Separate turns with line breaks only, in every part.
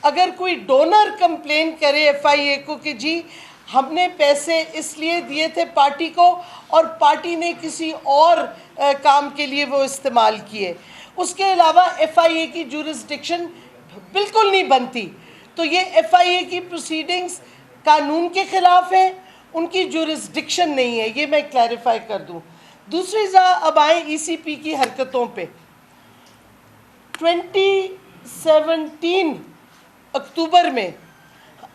اگر کوئی donor complain کرے ایف آئی اے کو کہ جی ہم نے پیسے اس لیے دیے تھے پارٹی کو اور پارٹی نے کسی اور کام کے لیے وہ استعمال کیے، اس کے علاوہ ایف آئی اے کی جورسڈکشن بالکل نہیں بنتی، تو یہ ایف آئی اے کی پروسیڈنگز قانون کے خلاف ہیں، ان کی جورسڈکشن نہیں ہے، یہ میں کلیریفائی کر دوں۔ دوسری اب آئیں ای سی پی کی حرکتوں پہ۔ 2017 اکتوبر میں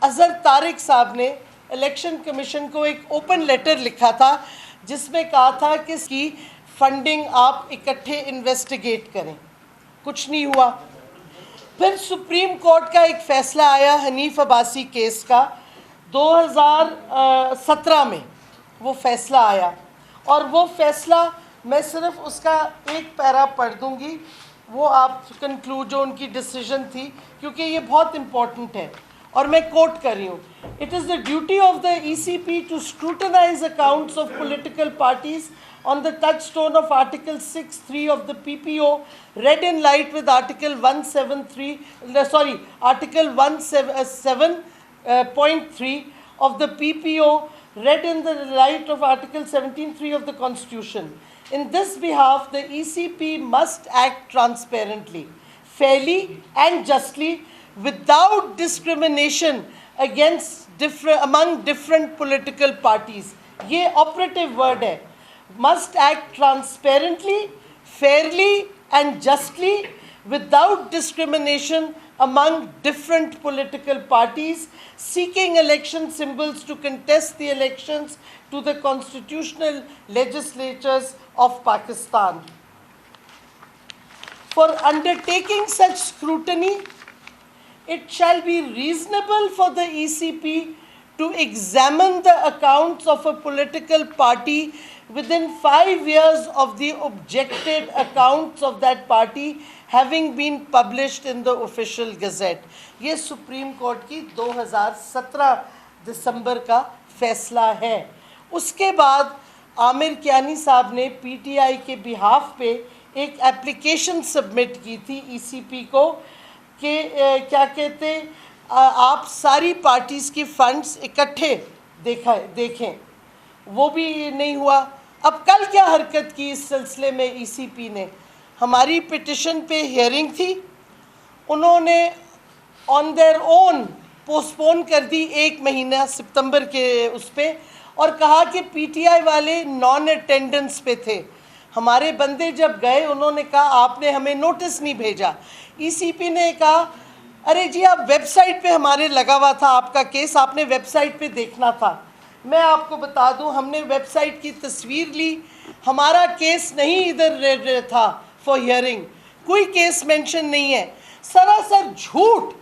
اظہر طارق صاحب نے الیکشن کمیشن کو ایک اوپن لیٹر لکھا تھا جس میں کہا تھا کہ اس کی فنڈنگ آپ اکٹھے انویسٹیگیٹ کریں، کچھ نہیں ہوا۔ پھر سپریم کورٹ کا ایک فیصلہ آیا حنیف عباسی کیس کا، 2017 میں وہ فیصلہ آیا، اور وہ فیصلہ میں صرف اس کا ایک پیرا پڑھ دوں گی، وہ آپ کنکلوڈ جو ان کی ڈیسیژن تھی، کیونکہ یہ بہت امپورٹنٹ ہے اور میں کوٹ کر رہی ہوں۔ It is the duty of the ECP to scrutinize accounts of political parties on the touchstone of Article 6(3) of the PPO, read in light with Article 117.3 of the PPO, read in the light of Article 17(3) of the Constitution. In this behalf, the ECP must act transparently, fairly and justly, without discrimination among different political parties. یہ operative word ہے. Must act transparently, fairly and justly, without discrimination among different political parties seeking election symbols to contest the elections to the constitutional legislatures of Pakistan. For undertaking such scrutiny, it shall be reasonable for the ECP to examine the accounts of a political party within 5 years of the objected accounts of that party having been published in the official gazette. یہ supreme court کی 2017 دسمبر کا فیصلہ ہے۔ اس کے بعد عامر کیانی صاحب نے P T I کے بہاف پہ ایک اپلیکیشن سبمٹ کی تھی ای سی پی کو کہ کیا کہتے آپ ساری پارٹیز کی فنڈز اکٹھے دیکھیں، وہ بھی نہیں ہوا۔ اب کل کیا حرکت کی اس سلسلے میں ای سی پی نے؟ ہماری پٹیشن پہ ہیئرنگ تھی، انہوں نے آن دیئر اون پوسٹپون کر دی 1 مہینہ ستمبر کے اس پہ، اور کہا کہ پی ٹی آئی والے نان اٹینڈنس پہ تھے۔ ہمارے بندے جب گئے انہوں نے کہا آپ نے ہمیں نوٹس نہیں بھیجا۔ ای سی پی نے کہا ارے جی آپ ویب سائٹ پہ ہمارے لگا ہوا تھا آپ کا کیس، آپ نے ویب سائٹ پہ دیکھنا تھا۔ میں آپ کو بتا دوں ہم نے ویب سائٹ کی تصویر لی، ہمارا کیس نہیں ادھر تھا فار ہیئرنگ، کوئی کیس مینشن نہیں ہے، سراسر جھوٹ۔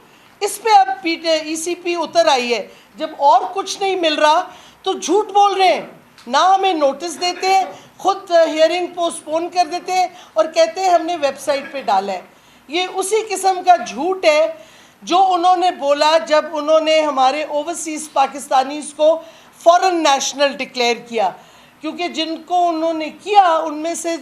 اس پہ اب ای سی پی اتر آئی ہے، جب اور کچھ نہیں مل رہا تو جھوٹ بول رہے ہیں، نہ ہمیں نوٹس دیتے ہیں، خود ہیئرنگ پوسٹپون کر دیتے ہیں اور کہتے ہیں ہم نے ویب سائٹ پہ ڈالا ہے۔ یہ اسی قسم کا جھوٹ ہے جو انہوں نے بولا جب انہوں نے ہمارے اوورسیز پاکستانیز کو فورن نیشنل ڈکلیئر کیا، کیونکہ جن کو انہوں نے کیا ان میں سے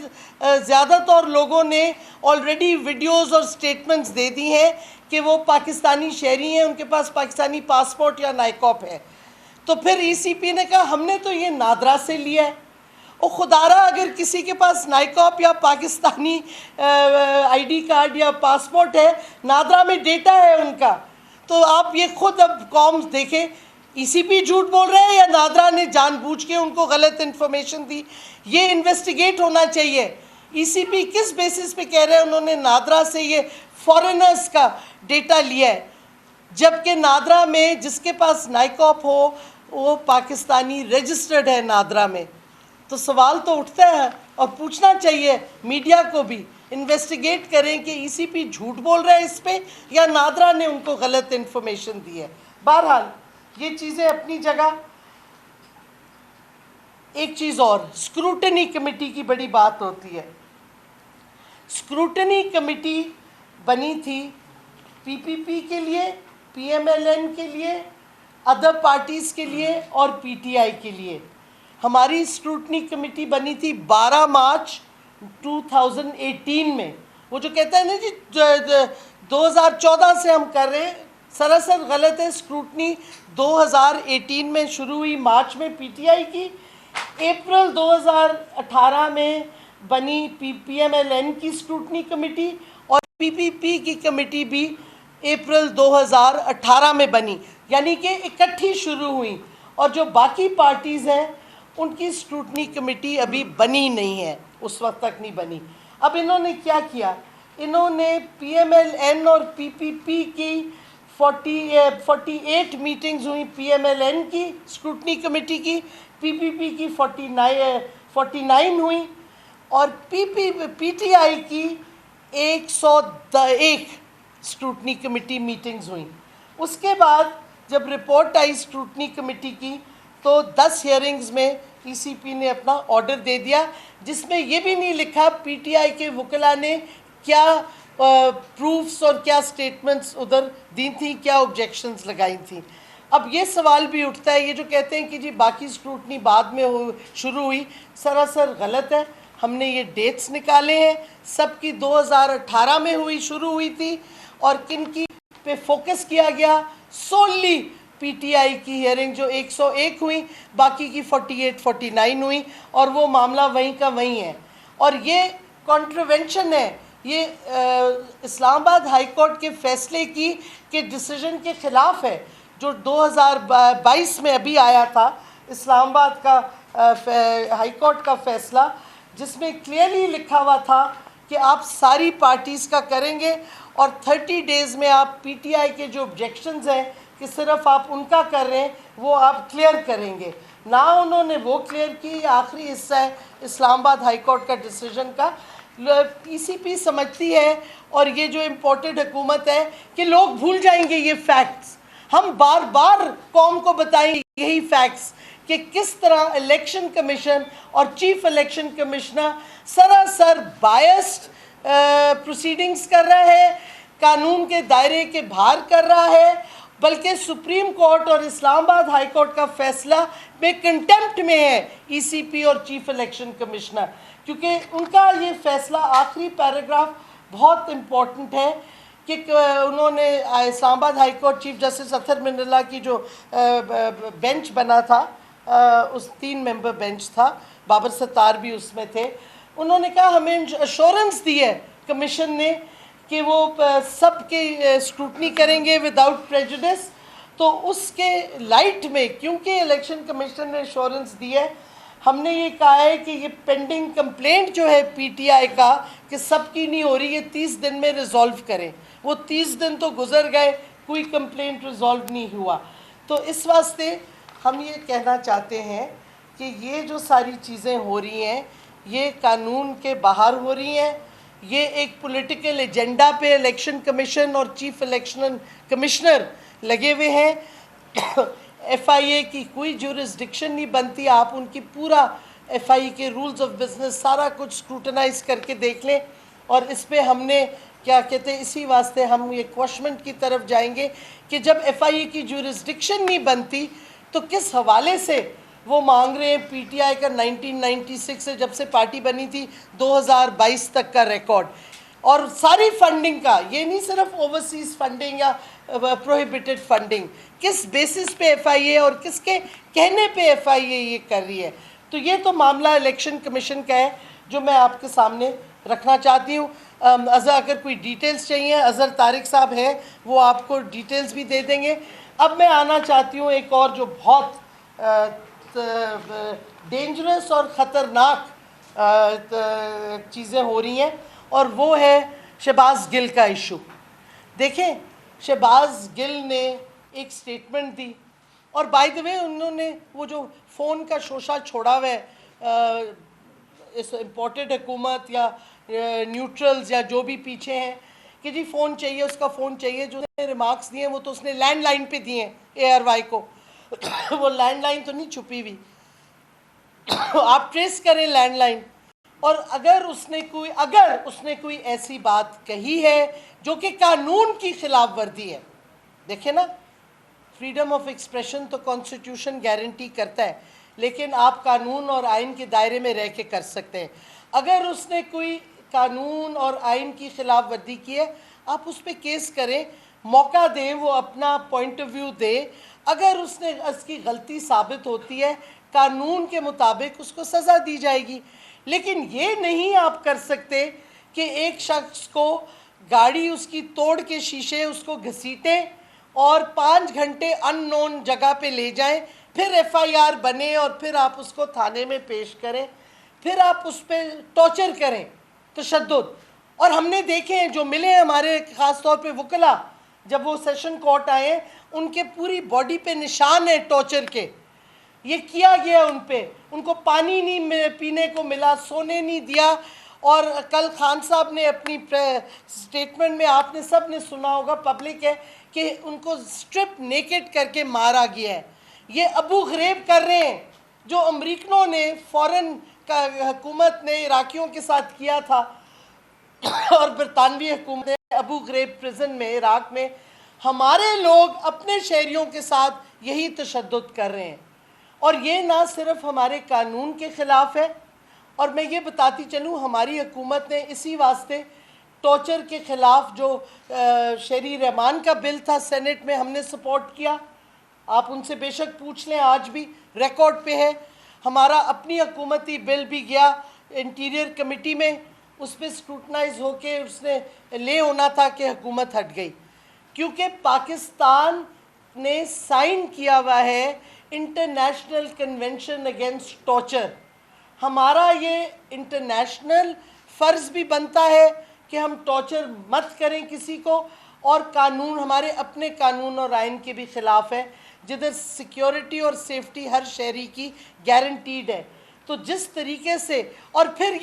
زیادہ تر لوگوں نے آلریڈی ویڈیوز اور سٹیٹمنٹس دے دی ہیں کہ وہ پاکستانی شہری ہیں، ان کے پاس پاکستانی پاسپورٹ یا نائکاپ ہے۔ تو پھر ای سی پی نے کہا ہم نے تو یہ نادرا سے لیا ہے، اور خدارہ اگر کسی کے پاس نائکاپ یا پاکستانی آئی ڈی کارڈ یا پاسپورٹ ہے، نادرا میں ڈیٹا ہے ان کا، تو آپ یہ خود اب قوم دیکھیں ای سی پی جھوٹ بول رہے ہیں یا نادرا نے جان بوجھ کے ان کو غلط انفارمیشن دی۔ یہ انویسٹیگیٹ ہونا چاہیے۔ ای سی پی کس بیسس پہ کہہ رہے ہیں انہوں نے نادرا سے یہ فارنرز کا ڈیٹا لیا ہے، جبکہ نادرا میں جس کے پاس نائکاپ ہو وہ پاکستانی رجسٹرڈ ہے نادرا میں۔ تو سوال تو اٹھتا ہے اور پوچھنا چاہیے میڈیا کو بھی، انویسٹیگیٹ کریں کہ ای سی پی جھوٹ بول رہے ہیں اس پہ یا نادرا نے ان کو غلط انفارمیشن دی ہے۔ بہرحال یہ چیزیں اپنی جگہ۔ ایک چیز اور، اسکروٹنی کمیٹی کی بڑی بات ہوتی ہے۔ اسکروٹنی کمیٹی بنی تھی پی پی پی کے لیے، پی ایم ایل این کے لیے، ادر پارٹیز کے لیے اور پی ٹی آئی کے لیے۔ ہماری اسکروٹنی کمیٹی بنی تھی 12 مارچ 2018 میں۔ وہ جو کہتا ہے نا جی 2014 سے ہم کر رہے ہیں، سراسر غلط ہے. اسکروٹنی 2018 میں شروع ہوئی، مارچ میں پی ٹی آئی کی، اپریل 2018 میں بنی پی ایم ایل این کی اسکروٹنی کمیٹی، اور پی پی پی کی کمیٹی بھی اپریل 2018 میں بنی، یعنی کہ اکٹھی شروع ہوئی. اور جو باقی پارٹیز ہیں ان کی اسکروٹنی کمیٹی ابھی بنی نہیں ہے، اس وقت تک نہیں بنی. اب انہوں نے کیا کیا؟ انہوں نے پی ایم ایل این اور پی پی پی کی 48 میٹنگز ہوئیں، پی ایم ایل این کی اسکروٹنی کمیٹی کی، پی پی پی کی 49 ہوئیں، اور پی ٹی آئی کی 101 اسکروٹنی کمیٹی میٹنگز ہوئیں. اس کے بعد جب رپورٹ آئی اسکروٹنی کمیٹی کی تو 10 ہیئرنگز میں ای سی پی نے اپنا آرڈر دے دیا، جس میں یہ بھی نہیں لکھا پی ٹی آئی کے وکلاء نے کیا پروفس اور کیا سٹیٹمنٹس ادھر دی تھیں، کیا آبجیکشنز لگائی تھیں. اب یہ سوال بھی اٹھتا ہے، یہ جو کہتے ہیں کہ جی باقی اسکروٹنی بعد میں شروع ہوئی، سراسر غلط ہے. ہم نے یہ ڈیٹس نکالے ہیں، سب کی 2018 میں شروع ہوئی تھی، اور کن کی پہ فوکس کیا گیا؟ سوللی پی ٹی آئی کی ہیئرنگ جو 101 ہوئی، باقی کی 49 ہوئی، اور وہ معاملہ وہیں کا وہیں ہے. اور یہ کانٹروینشن ہے، یہ اسلام آباد ہائی کورٹ کے فیصلے کے ڈیسیژن کے خلاف ہے، جو 2022 میں ابھی آیا تھا اسلام آباد کا ہائی کورٹ کا فیصلہ، جس میں کلیئرلی لکھا ہوا تھا کہ آپ ساری پارٹیز کا کریں گے، اور 30 ڈیز میں آپ پی ٹی آئی کے جو آبجیکشنز ہیں کہ صرف آپ ان کا کر رہے ہیں وہ آپ کلیئر کریں گے. نہ انہوں نے وہ کلیئر کی. آخری حصہ ہے اسلام آباد ہائی کورٹ کا ڈیسیژن کا. پی سی پی سمجھتی ہے، اور یہ جو امپورٹڈ حکومت ہے، کہ لوگ بھول جائیں گے یہ فیکٹس. ہم بار بار قوم کو بتائیں یہی فیکٹس کہ کس طرح الیکشن کمیشن اور چیف الیکشن کمشنر سراسر بائسڈ پروسیڈنگز کر رہا ہے، قانون کے دائرے کے باہر کر رہا ہے، بلکہ سپریم کورٹ اور اسلام آباد ہائی کورٹ کا فیصلہ بے کنٹمپٹ میں ہے ای سی پی اور چیف الیکشن کمشنر. کیونکہ ان کا یہ فیصلہ آخری پیراگراف بہت امپورٹنٹ ہے کہ انہوں نے اسلام آباد ہائی کورٹ چیف جسٹس اطہر من اللہ کی جو بینچ بنا تھا، اس 3 ممبر بینچ تھا، بابر ستار بھی اس میں تھے، انہوں نے کہا ہمیں ایشورنس دی ہے کمیشن نے کہ وہ سب کے اسکروٹنی کریں گے وداؤٹ پریجوڈس. تو اس کے لائٹ میں کیونکہ الیکشن کمیشن نے ایشورنس دی ہے، ہم نے یہ کہا ہے کہ یہ پینڈنگ کمپلینٹ جو ہے پی ٹی آئی کا کہ سب کی نہیں ہو رہی، یہ 30 دن میں ریزالو کریں. وہ 30 دن تو گزر گئے، کوئی کمپلینٹ ریزالو نہیں ہوا. تو اس واسطے ہم یہ کہنا چاہتے ہیں کہ یہ جو ساری چیزیں ہو رہی ہیں یہ قانون کے باہر ہو رہی ہیں. یہ ایک پولیٹیکل ایجنڈا پہ الیکشن کمیشن اور چیف الیکشن کمشنر لگے ہوئے ہیں. ایف آئی اے کی کوئی جورسڈکشن نہیں بنتی. آپ ان کی پورا ایف آئی اے کے رولز آف بزنس سارا کچھ اسکروٹنائز کر کے دیکھ لیں. اور اس پہ ہم نے کیا کہتے ہیں، اسی واسطے ہم یہ کوشمنٹ کی طرف جائیں گے کہ جب ایف آئی اے کی جورسڈکشن نہیں بنتی تو کس حوالے سے وہ مانگ رہے ہیں پی ٹی آئی کا 1996 سے جب سے پارٹی بنی تھی 2022 تک کا ریکارڈ، اور ساری فنڈنگ کا، یہ نہیں صرف اوورسیز فنڈنگ یا پروہیبٹڈ فنڈنگ، کس بیسس پہ ایف آئی اے اور کس کے کہنے پہ ایف آئی اے یہ کر رہی ہے. تو یہ تو معاملہ الیکشن کمیشن کا ہے جو میں آپ کے سامنے رکھنا چاہتی ہوں. اگر کوئی ڈیٹیلز چاہیے، اظہر طارق صاحب ہیں، وہ آپ کو ڈیٹیلز بھی دے دیں گے. اب میں آنا چاہتی ہوں ایک اور جو بہت ڈینجرس اور خطرناک چیزیں ہو رہی ہیں، اور وہ ہے شہباز گل کا ایشو. دیکھیں، شہباز گل نے ایک سٹیٹمنٹ دی، اور بائی دا وے انہوں نے وہ جو فون کا شوشہ چھوڑا ہوا ہے اس امپورٹڈ حکومت یا نیوٹرلز یا جو بھی پیچھے ہیں کہ جی فون چاہیے، اس کا فون چاہیے، جو ریمارکس دیے وہ تو اس نے لینڈ لائن پہ دیے ہیں اے آر وائی کو. وہ لینڈ لائن تو نہیں چھپی ہوئی، آپ ٹریس کریں لینڈ لائن. اور اگر اس نے کوئی ایسی بات کہی ہے جو کہ قانون کی خلاف ورزی ہے، دیکھیں نا، فریڈم آف ایکسپریشن تو کانسٹیٹیوشن گارنٹی کرتا ہے، لیکن آپ قانون اور آئین کے دائرے میں رہ کے کر سکتے ہیں. اگر اس نے کوئی قانون اور آئین کی خلاف ورزی کی ہے، آپ اس پہ کیس کریں. موقع دیں، وہ اپنا پوائنٹ آف ویو دے. اگر اس کی غلطی ثابت ہوتی ہے قانون کے مطابق اس کو سزا دی جائے گی. لیکن یہ نہیں آپ کر سکتے کہ ایک شخص کو گاڑی اس کی توڑ کے شیشے اس کو گھسیٹیں اور 5 گھنٹے ان نون جگہ پہ لے جائیں، پھر ایف آئی آر بنے اور پھر آپ اس کو تھانے میں پیش کریں، پھر آپ اس پہ ٹارچر کریں، تشدد. اور ہم نے دیکھے ہیں جو ملے ہیں ہمارے خاص طور پہ وکلا، جب وہ سیشن کورٹ آئے ہیں ان کے پوری باڈی پہ نشان ہے ٹارچر کے. یہ کیا گیا ان پہ، ان کو پانی نہیں پینے کو ملا، سونے نہیں دیا. اور کل خان صاحب نے اپنی سٹیٹمنٹ میں آپ نے سب نے سنا ہوگا، پبلک ہے، کہ ان کو سٹرپ نیکٹ کر کے مارا گیا ہے. یہ ابو غریب کر رہے ہیں جو امریکنوں نے فورن کا حکومت نے عراقیوں کے ساتھ کیا تھا اور برطانوی حکومت نے ابو غریب پریزن میں عراق میں ہمارے لوگ اپنے شہریوں کے ساتھ یہی تشدد کر رہے ہیں. اور یہ نہ صرف ہمارے قانون کے خلاف ہے، اور میں یہ بتاتی چلوں ہماری حکومت نے اسی واسطے ٹارچر کے خلاف جو شہری رحمان کا بل تھا سینٹ میں ہم نے سپورٹ کیا. آپ ان سے بے شک پوچھ لیں، آج بھی ریکارڈ پہ ہے. ہمارا اپنی حکومتی بل بھی گیا انٹیریئر کمیٹی میں، اس پہ سکروٹنائز ہو کے اس نے لے ہونا تھا کہ حکومت ہٹ گئی، کیونکہ پاکستان نے سائن کیا ہوا ہے انٹرنیشنل کنونشن اگینسٹ ٹارچر. ہمارا یہ انٹرنیشنل فرض بھی بنتا ہے کہ ہم ٹارچر مت کریں کسی کو، اور قانون ہمارے اپنے قانون اور آئین کے بھی خلاف ہے جدھر سیکیورٹی اور سیفٹی ہر شہری کی گارنٹیڈ ہے. تو جس طریقے سے، اور پھر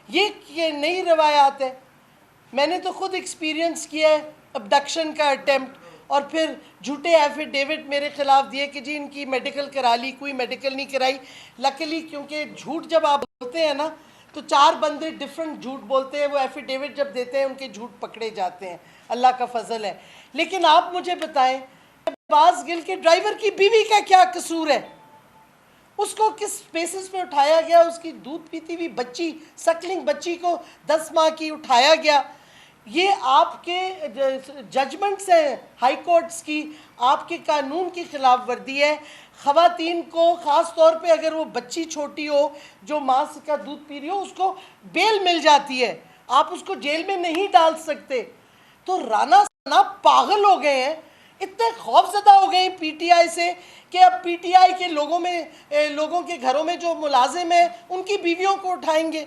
یہ نئی روایات ہے، میں نے تو خود ایکسپیرینس کیا ہے ابڈکشن کا اٹیمپٹ، اور پھر جھوٹے ایفیڈیوٹ میرے خلاف دیے کہ جی ان کی میڈیکل کرا لی، کوئی میڈیکل نہیں کرائی. لکیلی کیونکہ جھوٹ جب آپ بولتے ہیں نا تو 4 بندے ڈیفرنٹ جھوٹ بولتے ہیں، وہ ایفیڈیوٹ جب دیتے ہیں ان کے جھوٹ پکڑے جاتے ہیں، اللہ کا فضل ہے. لیکن آپ مجھے بتائیں عباس گل کے ڈرائیور کی بیوی کا کیا قصور ہے؟ اس کو کس بیسس پہ اٹھایا گیا؟ اس کی دودھ پیتی ہوئی بچی، سکلنگ بچی کو 10 ماہ کی اٹھایا گیا. یہ آپ کے ججمنٹس ہیں ہائی کورٹس کی، آپ کے قانون کی خلاف ورزی ہے. خواتین کو خاص طور پہ اگر وہ بچی چھوٹی ہو جو ماں کا دودھ پی رہی ہو اس کو بیل مل جاتی ہے، آپ اس کو جیل میں نہیں ڈال سکتے. تو رانا ثنا پاگل ہو گئے ہیں، اتنے خوف زدہ ہو گئے ہیں پی ٹی آئی سے کہ اب پی ٹی آئی کے لوگوں کے گھروں میں جو ملازم ہیں ان کی بیویوں کو اٹھائیں گے،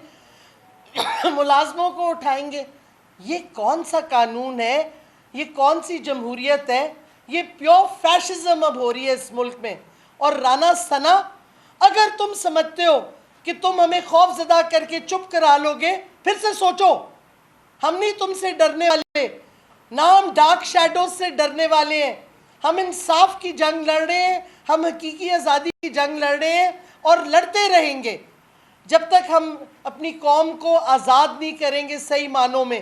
ملازموں کو اٹھائیں گے. یہ کون سا قانون ہے؟ یہ کون سی جمہوریت ہے؟ یہ پیور فیشزم اب ہو رہی ہے اس ملک میں. اور رانا ثنا، اگر تم سمجھتے ہو کہ تم ہمیں خوف زدہ کر کے چپ کرا لو گے، پھر سے سوچو. ہم نہیں تم سے ڈرنے والے، نہ ہم ڈارک شیڈوز سے ڈرنے والے ہیں. ہم انصاف کی جنگ لڑ رہے ہیں، ہم حقیقی آزادی کی جنگ لڑ رہے ہیں اور لڑتے رہیں گے جب تک ہم اپنی قوم کو آزاد نہیں کریں گے صحیح معنوں میں.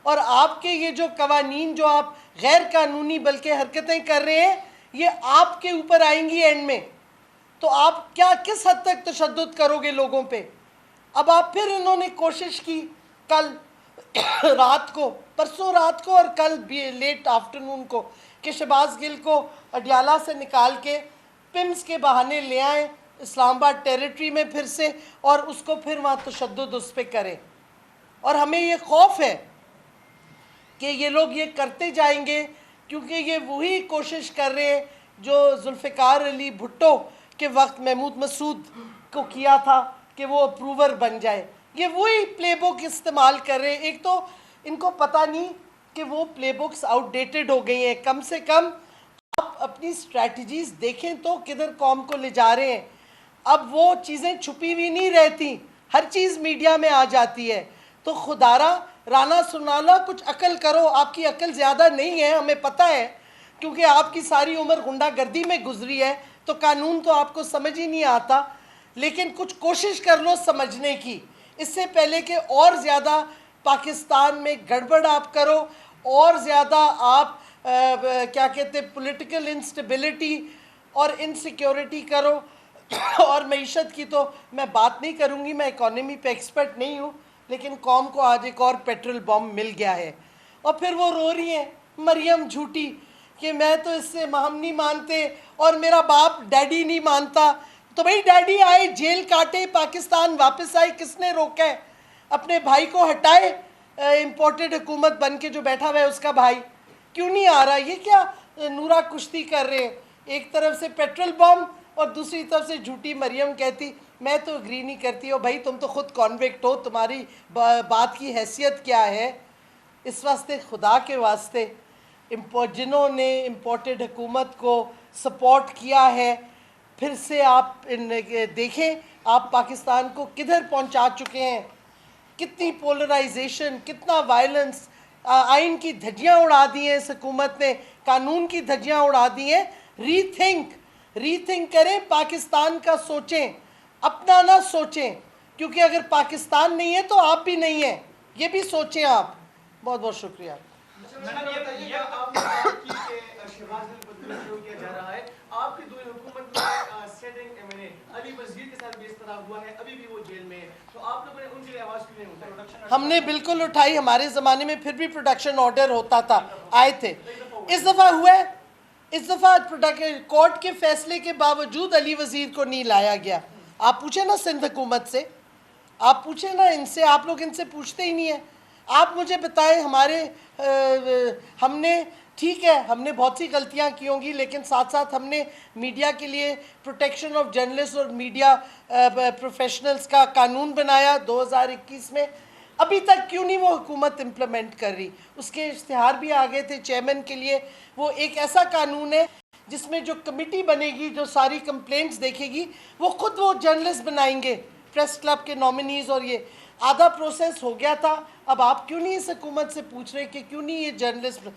اور آپ کے یہ جو قوانین جو آپ غیر قانونی بلکہ حرکتیں کر رہے ہیں، یہ آپ کے اوپر آئیں گی اینڈ میں. تو آپ کس حد تک تشدد کرو گے لوگوں پہ؟ اب آپ پھر انہوں نے کوشش کی کل رات کو، پرسوں رات کو اور کل بھی لیٹ آفٹرنون کو، کہ شہباز گل کو اڈیالہ سے نکال کے پمس کے بہانے لے آئیں اسلام آباد ٹیریٹری میں پھر سے، اور اس کو پھر وہاں تشدد اس پہ کریں. اور ہمیں یہ خوف ہے کہ یہ لوگ یہ کرتے جائیں گے، کیونکہ یہ وہی کوشش کر رہے ہیں جو ذوالفقار علی بھٹو کے وقت محمود مسعود کو کیا تھا کہ وہ اپروور بن جائے. یہ وہی پلے بک استعمال کر رہے ہیں. ایک تو ان کو پتہ نہیں کہ وہ پلے بکس آؤٹ ڈیٹڈ ہو گئی ہیں. کم سے کم آپ اپنی اسٹریٹجیز دیکھیں تو کدھر قوم کو لے جا رہے ہیں. اب وہ چیزیں چھپی ہوئی نہیں رہتی، ہر چیز میڈیا میں آ جاتی ہے. تو خدارا رانا سنانا کچھ عقل کرو. آپ کی عقل زیادہ نہیں ہے، ہمیں پتہ ہے، کیونکہ آپ کی ساری عمر غنڈہ گردی میں گزری ہے تو قانون تو آپ کو سمجھ ہی نہیں آتا. لیکن کچھ کوشش کر لو سمجھنے کی، اس سے پہلے کہ اور زیادہ پاکستان میں گڑبڑ آپ کرو، اور زیادہ آپ کیا کہتے ہیں پولیٹیکل انسٹیبلٹی اور انسیکیورٹی کرو. اور معیشت کی تو میں بات نہیں کروں گی، میں اکانومی پہ ایکسپرٹ نہیں ہوں، لیکن قوم کو آج ایک اور پیٹرول بم مل گیا ہے اور پھر وہ رو رہی ہیں مریم جھوٹی کہ میں تو اس سے ہم نہیں مانتے اور میرا باپ ڈیڈی نہیں مانتا. تو بھائی ڈیڈی آئے جیل کاٹے پاکستان واپس آئے, کس نے روکا ہے؟ اپنے بھائی کو ہٹائے, امپورٹڈ حکومت بن کے جو بیٹھا ہوا ہے اس کا بھائی کیوں نہیں آ رہا؟ یہ کیا نورا کشتی کر رہے ہیں؟ ایک طرف سے پیٹرول بم اور دوسری طرف سے جھوٹی مریم کہتی میں تو اگری نہیں کرتی. ہو بھائی تم تو خود کانوکٹ ہو, تمہاری بات کی حیثیت کیا ہے؟ اس واسطے خدا کے واسطے جنہوں نے امپورٹڈ حکومت کو سپورٹ کیا ہے, پھر سے آپ دیکھیں آپ پاکستان کو کدھر پہنچا چکے ہیں. کتنی پولرائزیشن, کتنا وائلنس, آئین کی دھجیاں اڑا دی ہیں اس حکومت نے, قانون کی دھجیاں اڑا دی ہیں. ری تھنک کریں, پاکستان کا سوچیں, اپنا نہ سوچیں, کیونکہ اگر پاکستان نہیں ہے تو آپ بھی نہیں ہیں, یہ بھی سوچیں آپ. بہت بہت شکریہ.
میڈم یہ آپ نے بات کی کہ شہباز گل کو شروع کیا جا رہا ہے, آپ کی دور حکومت میں سیٹنگ علی وزیر کے ساتھ بھی اس طرح ہوا ہے, ابھی بھی وہ جیل میں ہے, تو آپ لوگوں نے ان کے لیے آواز کیوں نہیں اٹھائی؟
ہم نے بالکل اٹھائی, ہمارے زمانے میں پھر بھی پروڈکشن آرڈر ہوتا تھا, آئے تھے. اس دفعہ ہوا ہے, اس دفعہ کورٹ کے فیصلے کے باوجود علی وزیر کو نہیں لایا گیا. آپ پوچھیں نا سندھ حکومت سے, آپ پوچھیں نا ان سے, آپ لوگ ان سے پوچھتے ہی نہیں ہیں. آپ مجھے بتائیں, ہم نے ٹھیک ہے ہم نے بہت سی غلطیاں کی ہوں گی, لیکن ساتھ ساتھ ہم نے میڈیا کے لیے پروٹیکشن آف جرنلسٹ اور میڈیا پروفیشنلز کا قانون بنایا 2021 میں. ابھی تک کیوں نہیں وہ حکومت امپلیمنٹ کر رہی؟ اس کے اشتہار بھی آ گئے تھے چیئرمین کے لیے. وہ ایک ایسا قانون ہے جس میں جو کمیٹی بنے گی جو ساری کمپلینٹس دیکھے گی, وہ خود وہ جرنلسٹ بنائیں گے, پریس کلب کے نامنیز, اور یہ آدھا پروسیس ہو گیا تھا. اب آپ کیوں نہیں اس حکومت سے پوچھ رہے کہ کیوں نہیں یہ جرنلسٹ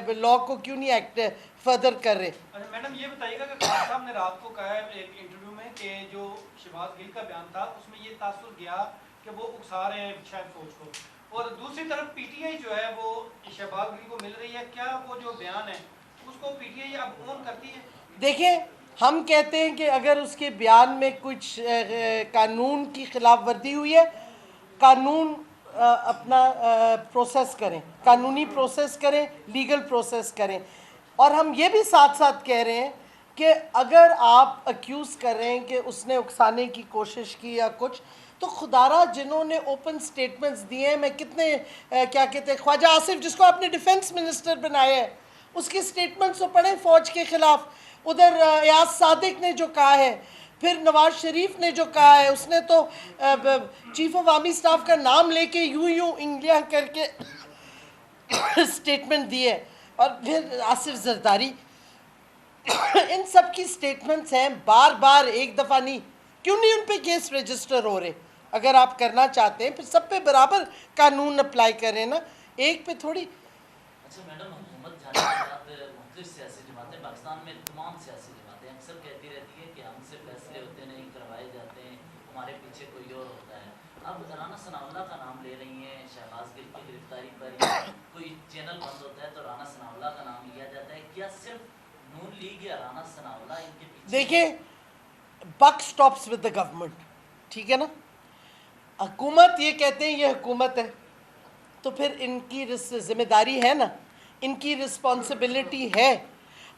لاء کو کیوں نہیں ایکٹ فردر کر رہے؟
اچھا میڈم یہ بتائیے گا کہ خان صاحب نے رات کو کہا ہے ایک انٹرویو میں کہ جو شہباز گل کا بیان تھا اس میں یہ تاثر گیا کہ وہ اکسا رہے ہیں شاید فوج کو, اور دوسری طرف پی ٹی آئی جو ہے وہ شہباز گل کو مل رہی ہے, کیا وہ جو بیان ہے اس کو پی ٹی آئی اب اون کرتی ہے؟
دیکھیں ہم کہتے ہیں کہ اگر اس کے بیان میں کچھ قانون کی خلاف ورزی ہوئی ہے, قانون اپنا پروسیس کریں, قانونی پروسیس کریں, لیگل پروسیس کریں. اور ہم یہ بھی ساتھ ساتھ کہہ رہے ہیں کہ اگر آپ اکیوز کر رہے ہیں کہ اس نے اکسانے کی کوشش کی یا کچھ, تو خدارہ جنہوں نے اوپن سٹیٹمنٹس دیے ہیں, میں کتنے کیا کہتے ہیں, خواجہ آصف جس کو آپ نے ڈیفنس منسٹر بنایا ہے, اس کی سٹیٹمنٹس تو پڑھیں فوج کے خلاف. ادھر ایاز صادق نے جو کہا ہے, پھر نواز شریف نے جو کہا ہے, اس نے تو چیف آف آرمی سٹاف کا نام لے کے یوں انگلیاں کر کے سٹیٹمنٹ دی ہے. اور پھر آصف زرداری, ان سب کی سٹیٹمنٹس ہیں بار بار, ایک دفعہ نہیں. کیوں نہیں ان پہ کیس رجسٹر ہو رہے؟ اگر آپ کرنا چاہتے ہیں پھر سب پہ برابر قانون اپلائی کریں نا, ایک پہ تھوڑی.
اچھا میڈم, حکومت جانے کے بعد مختلف سیاسی جماعتیں پاکستان میں تمام سیاسی جماعتیں اکثر کہتی رہتی ہے کہ ہم سے فیصلے ہوتے نہیں, کروائے جاتے ہیں, ہمارے پیچھے کوئی اور ہوتا ہے. اب رانا ثناءاللہ کا نام لے رہی ہیں شہباز گل کی گرفتاری پر, کوئی چینل بند ہوتا ہے تو رانا ثناءاللہ کا نام لیا جاتا ہے. کیا صرف نون لیگ یا رانا ثناءاللہ ان کے پیچھے؟
دیکھیں بک سٹاپس ود دا گورنمنٹ, ٹھیک ہے نا. حکومت یہ کہتے ہیں یہ حکومت ہے, تو پھر ان کی ذمہ داری ہے نا, ان کی رسپانسبلٹی ہے.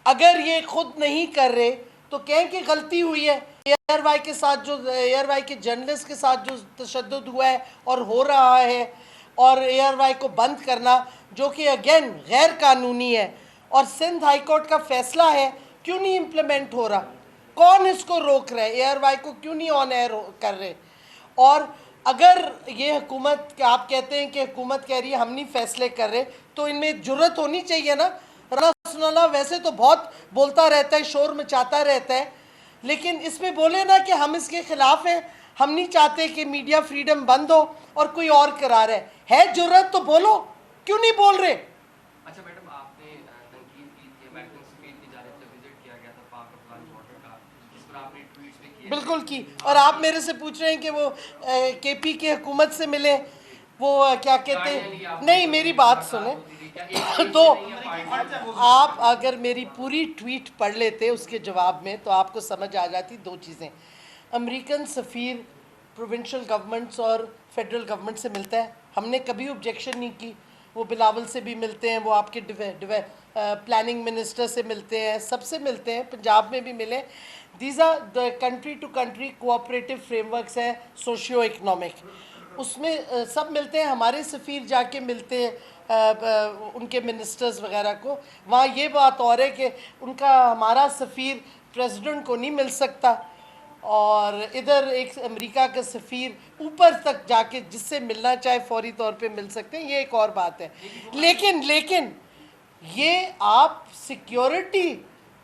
اگر یہ خود نہیں کر رہے تو کہیں کہ غلطی ہوئی ہے. ایئر وائی کے ساتھ جو ایئر وائی کے جرنلسٹ کے ساتھ جو تشدد ہوا ہے اور ہو رہا ہے, اور ایئر وائی کو بند کرنا جو کہ اگین غیر قانونی ہے, اور سندھ ہائی کورٹ کا فیصلہ ہے, کیوں نہیں امپلیمنٹ ہو رہا؟ کون اس کو روک رہا ہے؟ ایئر وائی کو کیوں نہیں آن ایئر کر رہے؟ اور اگر یہ حکومت, آپ کہتے ہیں کہ حکومت کہہ رہی ہے ہم نہیں فیصلے کر رہے, تو ان میں جرت ہونی چاہیے نا. رانا ثناءاللہ ویسے تو بہت بولتا رہتا ہے, شور مچاتا رہتا ہے, لیکن اس میں بولے نا کہ ہم اس کے خلاف ہیں, ہم نہیں چاہتے کہ میڈیا فریڈم بند ہو, اور کوئی اور کرا رہا ہے جرت تو بولو, کیوں نہیں بول رہے؟
اچھا میڈم, آپ نے تنقید کی تھی امریکن سفیر کی جانب سے وزٹ کیا گیا تھا پاک افغان بارڈر کا, جس پر آپ نے ٹویٹس بھی کیے.
بالکل کی. اور آپ میرے سے پوچھ رہے ہیں کہ وہ کے پی کی حکومت سے ملے, وہ کیا کہتے ہیں, نہیں میری بات سنیں. تو آپ اگر میری پوری ٹویٹ پڑھ لیتے اس کے جواب میں تو آپ کو سمجھ آ جاتی دو چیزیں. امریکن سفیر پروونشل گورنمنٹس اور فیڈرل گورنمنٹ سے ملتا ہے, ہم نے کبھی آبجیکشن نہیں کی. وہ بلاول سے بھی ملتے ہیں, وہ آپ کے پلاننگ منسٹر سے ملتے ہیں, سب سے ملتے ہیں, پنجاب میں بھی ملے. These are the country to country cooperative frameworks ہیں سوشیو اکنامک, اس میں سب ملتے ہیں. ہمارے سفیر جا کے ملتے ہیں ان کے منسٹرز وغیرہ کو. وہاں یہ بات اور ہے کہ ان کا ہمارا سفیر پریزیڈنٹ کو نہیں مل سکتا, اور ادھر ایک امریکہ کا سفیر اوپر تک جا کے جس سے ملنا چاہے فوری طور پہ مل سکتے ہیں, یہ ایک اور بات ہے. لیکن یہ آپ سیکیورٹی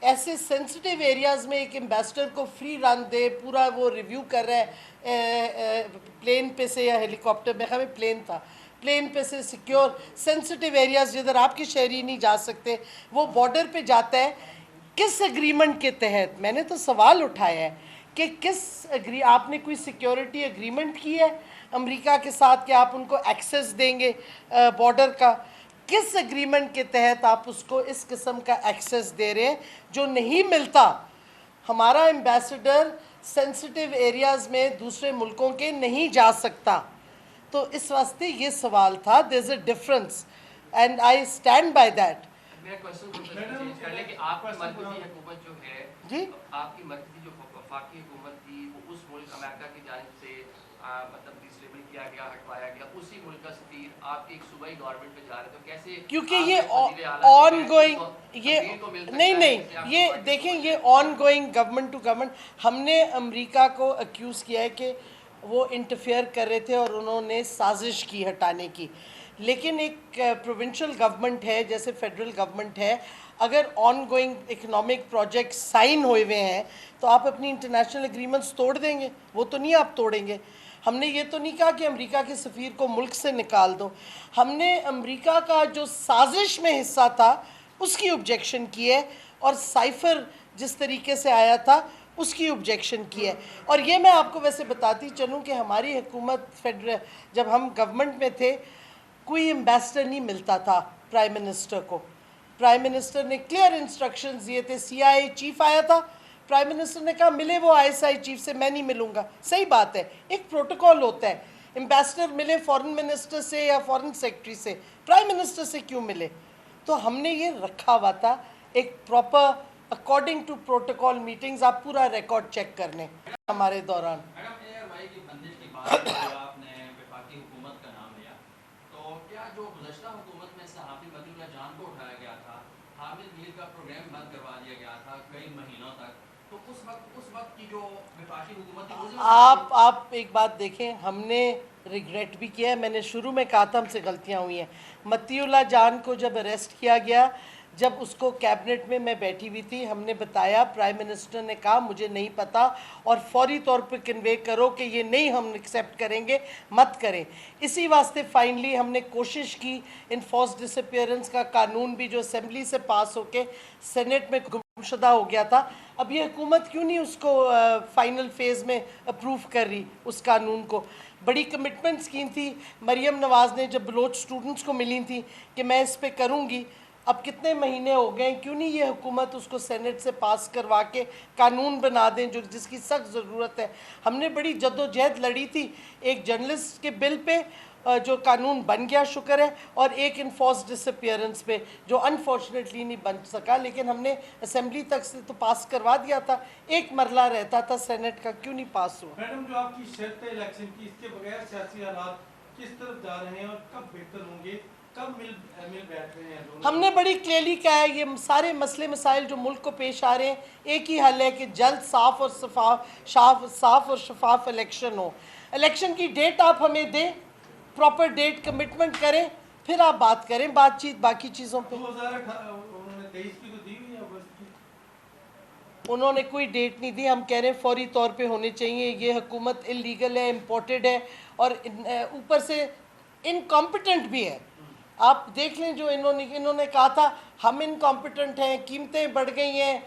ایسے سینسٹیو ایریاز میں ایک ایمبیسڈر کو فری رن دے, پورا وہ ریویو کر رہا ہے پلین پہ سے یا ہیلی کاپٹر میں, ہمیں پلین تھا, پلین پہ سے سیکیور سینسٹیو ایریاز جدھر آپ کے شہری نہیں جا سکتے, وہ بارڈر پہ جاتا ہے. کس اگریمنٹ کے تحت؟ میں نے تو سوال اٹھایا ہے کہ آپ نے کوئی سیکیورٹی اگریمنٹ کی ہے امریکہ کے ساتھ کہ آپ ان کو ایکسیس دیں گے بارڈر کا؟ کس اگریمنٹ کے تحت آپ اس کو اس قسم کا ایکسیس دے رہے ہیں جو نہیں ملتا؟ ہمارا ایمبیسڈر سینسٹیو ایریاز میں دوسرے ملکوں کے نہیں جا سکتا. تو اس واسطے یہ سوال تھا. There is a difference and I stand by that.
میرا کوشچن چینج کر لیں کہ آپ کی مرکزی حکومت جو ہے,
جی
آپ کی مرکزی جو وفاقی حکومت تھی وہ اس ملک امریکہ کی جانب سے مطلب ڈسلیبل کیا گیا, ہٹوایا گیا, اسی ملک کا سفیر آپ کی ایک صوبائی گورنمنٹ میں جا رہے, تو کیسے؟
کیونکہ یہ آن گوئنگ, یہ نہیں یہ دیکھیں, یہ ongoing government to government. ہم نے امریکہ کو اکیوز کیا ہے کہ وہ انٹرفیئر کر رہے تھے اور انہوں نے سازش کی ہٹانے کی. لیکن ایک پروونشل گورنمنٹ ہے جیسے فیڈرل گورنمنٹ ہے, اگر ongoing economic project sign ہوئے ہوئے ہیں تو آپ اپنی انٹرنیشنل اگریمنٹس توڑ دیں گے, وہ تو نہیں آپ توڑیں گے. ہم نے یہ تو نہیں کہا کہ امریکہ کے سفیر کو ملک سے نکال دو. ہم نے امریکہ کا جو سازش میں حصہ تھا اس کی آبجیکشن کی ہے, اور سائفر جس طریقے سے آیا تھا اس کی آبجیکشن کی ہے. اور یہ میں آپ کو ویسے بتاتی چلوں کہ ہماری حکومت جب ہم گورنمنٹ میں تھے کوئی ایمبیسڈر نہیں ملتا تھا پرائم منسٹر کو. پرائم منسٹر نے کلیئر انسٹرکشنز دیے تھے. سی آئی اے چیف آیا تھا, پرائم منسٹر نے کہا ملے وہ آئی ایس آئی چیف سے, میں نہیں ملوں گا. صحیح بات ہے, ایک پروٹوکول ہوتا ہے, ایمبیسڈر ملے فارن منسٹر سے یا فارن سیکرٹری سے, پرائم منسٹر سے کیوں ملے؟ تو ہم نے یہ رکھا ہوا تھا ایک proper according to protocol meetings. آپ پورا ریکارڈ چیک کر لیں ہمارے دوران.
میڈم اے آر وائی کی بندش کی بات جو آپ نے وفاقی حکومت کا نام لیا, تو کیا جو گزشتہ حکومت میں صحافی متی اللہ جان کو اٹھایا گیا تھا, حامد میر کا پروگرام بند کروا دیا گیا تھا کئی مہینوں تک, تو اس وقت کی جو وفاقی حکومت تھی
آپ ایک بات دیکھیں, ہم نے ریگریٹ بھی کیا ہے. میں نے شروع میں کہا تھا ہم سے غلطیاں ہوئی ہیں. متی اللہ جان کو جب اریسٹ کیا گیا, جب اس کو کیبنٹ میں میں بیٹھی ہوئی تھی, ہم نے بتایا, پرائم منسٹر نے کہا مجھے نہیں پتا اور فوری طور پہ کنوے کرو کہ یہ نہیں ہم ایکسیپٹ کریں گے, مت کریں. اسی واسطے فائنلی ہم نے کوشش کی انفورس ڈس اپیئرنس کا قانون بھی جو اسمبلی سے پاس ہو کے سینٹ میں گمشدہ ہو گیا تھا. اب یہ حکومت کیوں نہیں اس کو فائنل فیز میں اپروو کر رہی اس قانون کو؟ بڑی کمٹمنٹس کی تھی مریم نواز نے جب بلوچ سٹوڈنٹس کو ملی تھی کہ میں اس پہ کروں گی. اب کتنے مہینے ہو گئے, کیوں نہیں یہ حکومت اس کو سینٹ سے پاس کروا کے قانون بنا دیں جس کی سخت ضرورت ہے. ہم نے بڑی جد و جہد لڑی تھی ایک جرنلسٹ کے بل پہ جو قانون بن گیا شکر ہے, اور ایک انفورس ڈس اپیئرنس پہ جو انفارچونیٹلی نہیں بن سکا, لیکن ہم نے اسمبلی تک سے تو پاس کروا دیا تھا. ایک مرلہ رہتا تھا سینٹ کا, کیوں نہیں پاس ہوا؟
میڈم جو آپ کی شرط ہے الیکشن کی, اس کے بغیر سیاسی حالات کس طرف جا رہے ہیں اور کب بہتر ہوں گے, کب مل بیٹھ رہے ہیں دونوں؟
ہم نے بڑی کلیئرلی کہا ہے یہ سارے مسئلے مسائل جو ملک کو پیش آ رہے ہیں ایک ہی حل ہے کہ جلد صاف اور شفاف الیکشن ہو. الیکشن کی ڈیٹ آپ ہمیں دیں, پراپر ڈیٹ کمٹمنٹ کریں, پھر آپ بات کریں بات چیت باقی چیزوں پہ.
2023 کی تو دی ہوئی ہے اگست کی.
انہوں نے کوئی ڈیٹ نہیں دی. ہم کہہ رہے ہیں فوری طور پہ ہونے چاہیے. یہ حکومت اللیگل ہے, امپورٹڈ ہے, اور اوپر سے انکمپیٹنٹ بھی ہے. آپ دیکھ لیں جو انہوں نے کہا تھا ہم انکمپیٹنٹ ہیں, قیمتیں بڑھ گئی ہیں.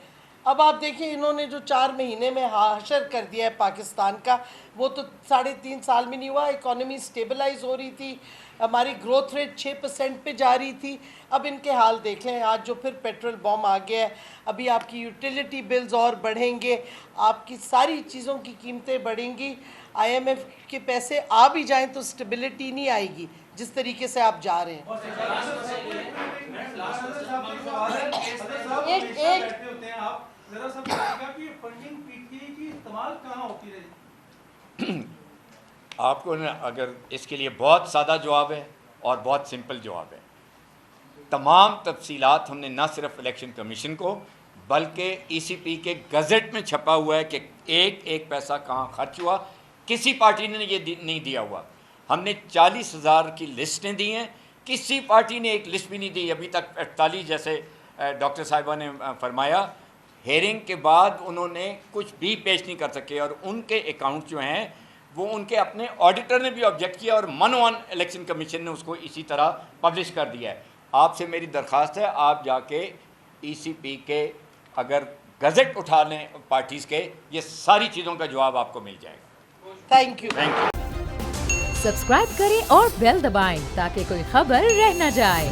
اب آپ دیکھیں انہوں نے جو 4 مہینے میں حشر کر دیا ہے پاکستان کا, وہ تو 3.5 سال میں نہیں ہوا. اکانومی سٹیبلائز ہو رہی تھی, ہماری گروتھ ریٹ 6% پہ جا رہی تھی. اب ان کے حال دیکھ لیں, آج جو پھر پیٹرول بوم آ گیا ہے, ابھی آپ کی یوٹیلیٹی بلز اور بڑھیں گے, آپ کی ساری چیزوں کی قیمتیں بڑھیں گی. IMF کے پیسے آ بھی جائیں تو سٹیبلٹی نہیں آئے گی. جس طریقے سے آپ جا رہے ہیں.
اور
ایک
بیٹھے ہوتے ہیں آپ ذرا سا بتائیے گا کہ فنڈنگ پی ٹی آئی کی استعمال کہاں ہوتی رہی؟
آپ کو اگر اس کے لیے بہت سادہ جواب ہے اور بہت سمپل جواب ہے. تمام تفصیلات ہم نے نہ صرف الیکشن کمیشن کو بلکہ ای سی پی کے گزٹ میں چھپا ہوا ہے کہ ایک ایک پیسہ کہاں خرچ ہوا. کسی پارٹی نے یہ نہیں دیا ہوا. ہم نے 40,000 کی لسٹیں دی ہیں, کسی پارٹی نے ایک لسٹ بھی نہیں دی ابھی تک. 48 جیسے ڈاکٹر صاحبہ نے فرمایا, ہیئرنگ کے بعد انہوں نے کچھ بھی پیش نہیں کر سکے, اور ان کے اکاؤنٹ جو ہیں وہ ان کے اپنے آڈیٹر نے بھی آبجیکٹ کیا, اور منوان الیکشن کمیشن نے اس کو اسی طرح پبلش کر دیا ہے. آپ سے میری درخواست ہے, آپ جا کے ای سی پی کے اگر گزٹ اٹھا لیں پارٹیز کے, یہ ساری چیزوں کا جواب آپ کو مل جائے گا.
Thank you.
سبسکرائب کریں اور بیل دبائیں تاکہ کوئی خبر رہ نہ جائے.